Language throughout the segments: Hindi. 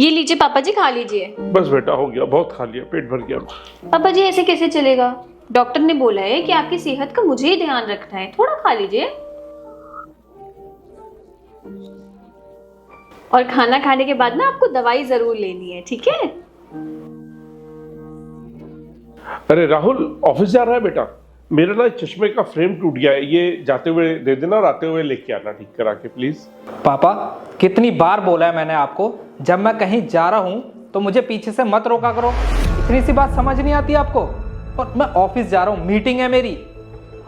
ये लीजिए पापा जी, खा लीजिए। बस बेटा हो गया, बहुत खा लिया, पेट भर गया। पापा जी ऐसे कैसे चलेगा? डॉक्टर ने बोला है कि आपकी सेहत का मुझे ही ध्यान रखना है, थोड़ा खा लीजिए। और खाना खाने के बाद ना आपको दवाई जरूर लेनी है, ठीक है? अरे राहुल, ऑफिस जा रहा है बेटा? मेरा ना चश्मे का फ्रेम टूट गया है, ये जाते हुए दे देना और आते हुए लेके आना ठीक करा के प्लीज। पापा कितनी बार बोला है मैंने आपको, जब मैं कहीं जा रहा हूं तो मुझे पीछे से मत रोका करो। इतनी सी बात समझ नहीं आती आपको? और मैं ऑफिस जा रहा हूं, मीटिंग है मेरी।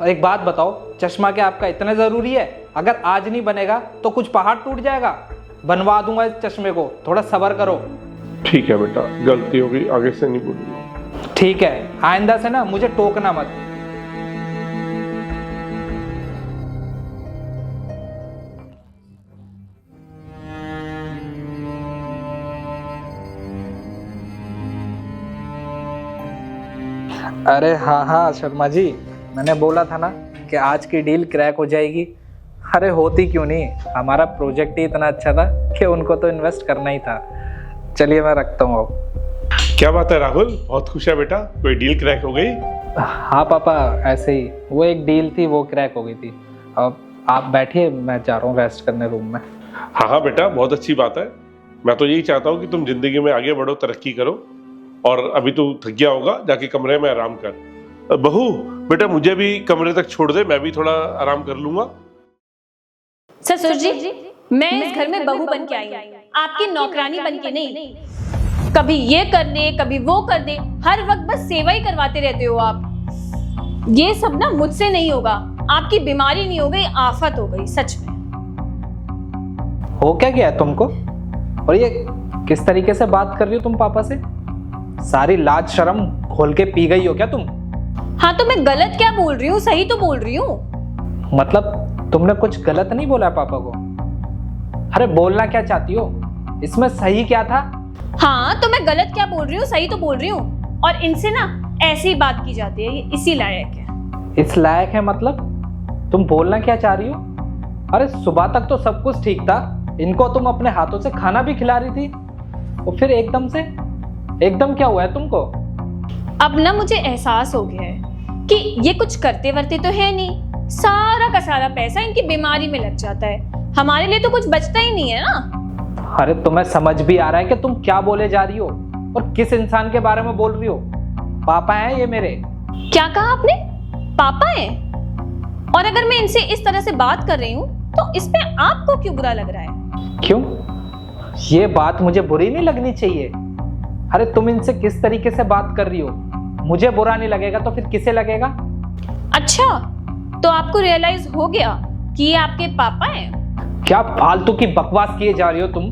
और एक बात बताओ, चश्मा क्या आपका इतना जरूरी है? अगर आज नहीं बनेगा तो कुछ पहाड़ टूट जाएगा। बनवा दूंगा इस चश्मे को, थोड़ा सब्र करो। ठीक है बेटा, गलती हो गई, आगे से नहीं बोलूंगा। ठीक है, आइंदा से ना मुझे टोकना मत। अरे हाँ हाँ शर्मा जी, मैंने बोला था ना कि आज की डील क्रैक हो जाएगी। अरे होती क्यों नहीं, हमारा प्रोजेक्ट ही इतना अच्छा था कि उनको तो इन्वेस्ट करना ही था। चलिए मैं रखता हूँ अब। क्या बात है राहुल, बहुत खुश है बेटा, कोई डील क्रैक हो गई? हाँ पापा, ऐसे ही वो एक डील थी, वो क्रैक हो गई थी। अब आप बैठिए, मैं जा रहा हूँ रेस्ट करने रूम में। हाँ हाँ बेटा, बहुत अच्छी बात है। मैं तो यही चाहता हूँ कि तुम जिंदगी में आगे बढ़ो, तरक्की करो। और अभी तू थक गया होगा, जाके कमरे में आराम कर। बहू बेटा, मुझे भी कमरे तक छोड़ दे, मैं भी थोड़ा आराम कर लूंगा। ससुर जी, मैं इस घर में बहू बन के आई हूँ, आपकी नौकरानी बन के नहीं। कभी ये कर दे, कभी वो कर दे, हर वक्त बस सेवा ही करवाते रहते हो आप। ये सब ना मुझसे नहीं होगा। आपकी बीमारी नहीं हो गई, आफत हो गई सच में। हो क्या गया है तुमको? और ये किस तरीके से बात कर रही हो तुम पापा से? सारी लाज शर्म खोल के पी गई हो क्या तुम? हाँ तो मैं गलत क्या बोल रही हूँ, सही तो बोल रही हूँ। मतलब तुमने कुछ गलत नहीं बोला पापा को? अरे बोलना क्या चाहती हो, इसमें सही क्या था? हाँ तो मैं गलत क्या बोल रही हूँ, सही तो बोल रही हूँ। और इनसे ना ऐसी ही बात की जाती है, ये इसी लायक है। इस लायक है मतलब? तुम बोलना क्या चाह रही हो? अरे सुबह तक तो सब कुछ ठीक था, इनको तुम अपने हाथों से खाना भी खिला रही थी, और फिर एकदम क्या हुआ है तुमको? अब ना मुझे एहसास हो गया है कि ये कुछ करते वर्ते तो है नहीं, सारा का सारा पैसा इनकी बीमारी में लग जाता है। हमारे लिए तो कुछ बचता ही नहीं है ना। अरे तुम्हें समझ भी आ रहा है कि तुम क्या बोले जा रही हो और किस इंसान के बारे में बोल रही हो? पापा हैं ये मेरे। क्या कहा आपने? पापा हैं? और अगर मैं इनसे इस तरह से बात कर रही हूँ तो इसमें आपको क्यों बुरा लग रहा है? क्यों? ये बात मुझे बुरी नहीं लगनी चाहिए। अरे तुम इनसे किस तरीके से बात कर रही हो? मुझे बुरा नहीं लगेगा तो फिर किसे लगेगा? अच्छा, तो आपको रियलाइज हो गया कि ये आपके पापा हैं? क्या फालतू की बकवास किए जा रही हो तुम?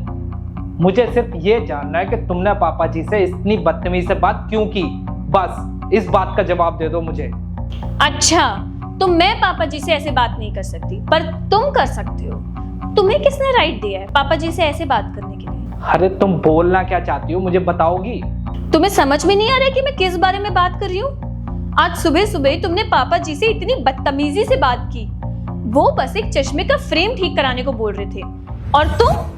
मुझे सिर्फ ये जानना है कि तुमने पापा जी से इतनी बदतमीजी से बात क्यों की, बस इस बात का जवाब दे दो मुझे। अच्छा, तो मैं पापा जी से ऐसे बात नहीं कर सकती, पर तुम कर सकते हो। तुम्हें किसने राइट दिया है पापा जी से ऐसे बात करने के लिए? अरे तुम बोलना क्या चाहती हो, मुझे बताओगी? तुम्हें समझ में नहीं आ रहा कि मैं किस बारे में बात कर रही हूँ? आज सुबह सुबह तुमने पापा जी से इतनी बदतमीजी से बात की। वो बस एक चश्मे का फ्रेम ठीक कराने को बोल रहे थे, और तुम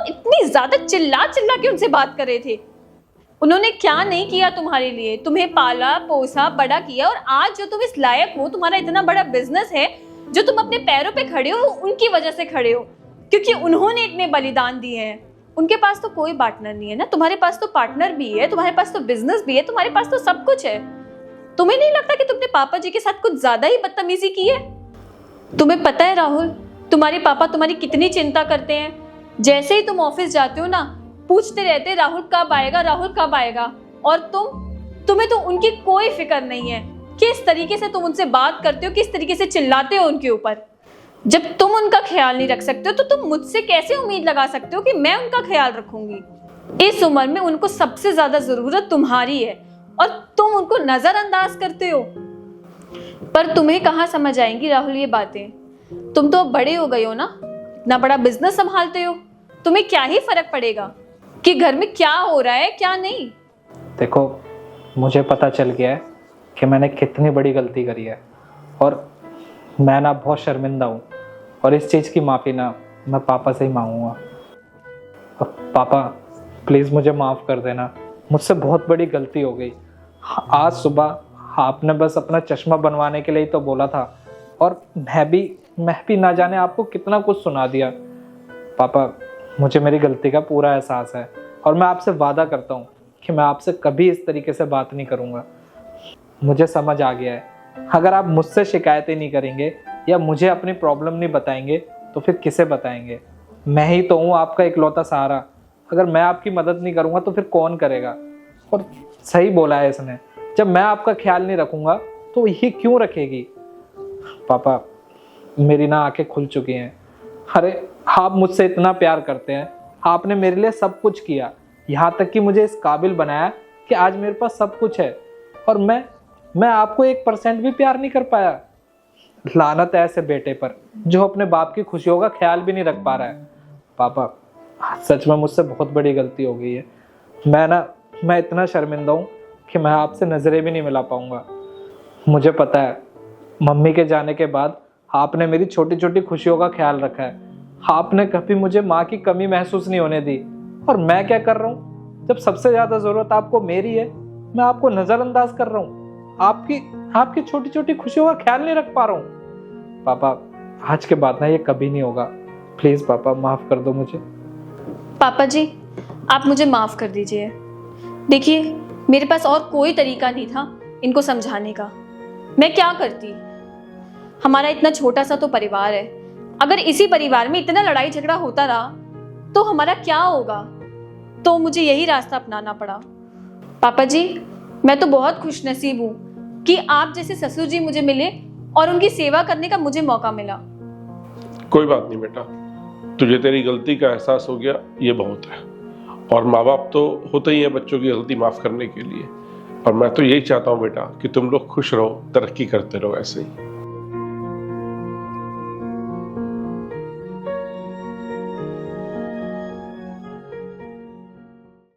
इतनी ज्यादा चिल्ला चिल्ला के उनसे बात कर रहे थे। उन्होंने क्या नहीं किया तुम्हारे लिए? तुम्हें पाला पोसा बड़ा किया, और आज जो तुम इस लायक हो, तुम्हारा इतना बड़ा बिजनेस है, जो तुम अपने पैरों पे खड़े हो, उनकी वजह से खड़े हो, क्योंकि उन्होंने इतने बलिदान दिए हैं। उनके पास तो कोई पार्टनर नहीं है ना, तुम्हारे पास तो पार्टनर भी है, तुम्हारे पास तो बिजनेस भी है, तुम्हारे पास तो सब कुछ है। तुम्हें नहीं लगता कि तुमने पापा जी के साथ कुछ ज्यादा ही बदतमीजी की है? तुम्हें पता है राहुल, तुम्हारे पापा तुम्हारी कितनी चिंता करते हैं। जैसे ही तुम ऑफिस जाते हो ना, पूछते रहते राहुल कब आएगा, राहुल कब आएगा। और तुम्हें तो उनकी कोई फिक्र नहीं है। किस तरीके से तुम उनसे बात करते हो, किस तरीके से चिल्लाते हो उनके ऊपर। जब तुम उनका ख्याल नहीं रख सकते हो तो तुम मुझसे कैसे उम्मीद लगा सकते हो कि मैं उनका ख्याल रखूंगी? इस उम्र में उनको सबसे ज्यादा जरूरत तुम्हारी है, और तुम उनको नजरअंदाज करते हो। पर तुम्हें कहाँ समझ आएंगी राहुल ये बातें? तुम तो अब बड़े हो गए हो ना, इतना बड़ा बिजनेस संभालते हो। तुम्हें क्या ही फर्क पड़ेगा कि घर में क्या हो रहा है क्या नहीं? देखो, मुझे पता चल गया है कि मैंने कितनी बड़ी गलती करी है, और मैं ना बहुत शर्मिंदा हूँ, और इस चीज़ की माफ़ी ना मैं पापा से ही मांगूंगा। पापा, प्लीज़ मुझे माफ़ कर देना, मुझसे बहुत बड़ी गलती हो गई। आज सुबह आपने बस अपना चश्मा बनवाने के लिए ही तो बोला था, और मैं भी ना जाने आपको कितना कुछ सुना दिया। पापा, मुझे मेरी गलती का पूरा एहसास है, और मैं आपसे वादा करता हूँ कि मैं आपसे कभी इस तरीके से बात नहीं करूँगा। मुझे समझ आ गया है, अगर आप मुझसे शिकायतें नहीं करेंगे या मुझे अपनी प्रॉब्लम नहीं बताएंगे तो फिर किसे बताएंगे? मैं ही तो हूँ आपका इकलौता सहारा। अगर मैं आपकी मदद नहीं करूँगा तो फिर कौन करेगा? और सही बोला है इसने, जब मैं आपका ख्याल नहीं रखूँगा तो ये क्यों रखेगी? पापा, मेरी ना आंखें खुल चुकी हैं। अरे, आप मुझसे इतना प्यार करते हैं, आपने मेरे लिए सब कुछ किया, यहाँ तक कि मुझे इस काबिल बनाया कि आज मेरे पास सब कुछ है, और मैं आपको 1% भी प्यार नहीं कर पाया। लानत है ऐसे बेटे पर जो अपने बाप की खुशियों का ख्याल भी नहीं रख पा रहा है। पापा, सच में मुझसे बहुत बड़ी गलती हो गई है। मैं इतना शर्मिंदा हूँ कि मैं आपसे नज़रें भी नहीं मिला पाऊँगा। मुझे पता है, मम्मी के जाने के बाद आपने मेरी छोटी छोटी खुशियों का ख्याल रखा है। आपने कभी मुझे माँ की कमी महसूस नहीं होने दी। और मैं क्या कर रहा हूँ? जब सबसे ज़्यादा ज़रूरत आपको मेरी है, मैं आपको नज़रअंदाज कर रहा हूँ, आपकी छोटी छोटी खुशियों का ख्याल नहीं रख पा रहा हूँ। पापा, आज के बाद ना ये कभी नहीं होगा। प्लीज़ पापा, माफ़ कर दो मुझे। पापा जी, आप मुझे माफ़ कर दीजिए। देखिए, मेरे पास और कोई तरीका नहीं था इनको समझाने का। मैं क्या करती? हमारा इतना छोटा सा तो परिवार है, अगर इसी परिवार में इतना लड़ाई झगड़ा होता रहा तो हमारा क्या होगा? तो मुझे यही रास्ता अपनाना पड़ा। पापा जी, मैं तो बहुत खुशनसीब हूँ कि आप जैसे ससुर जी मुझे मिले और उनकी सेवा करने का मुझे मौका मिला। कोई बात नहीं बेटा, तुझे तेरी गलती का एहसास हो गया, ये बहुत है। और माँ बाप तो होते ही है बच्चों की गलती माफ करने के लिए। और मैं तो यही चाहता हूँ बेटा कि तुम लोग खुश रहो, तरक्की करते रहो ऐसे ही।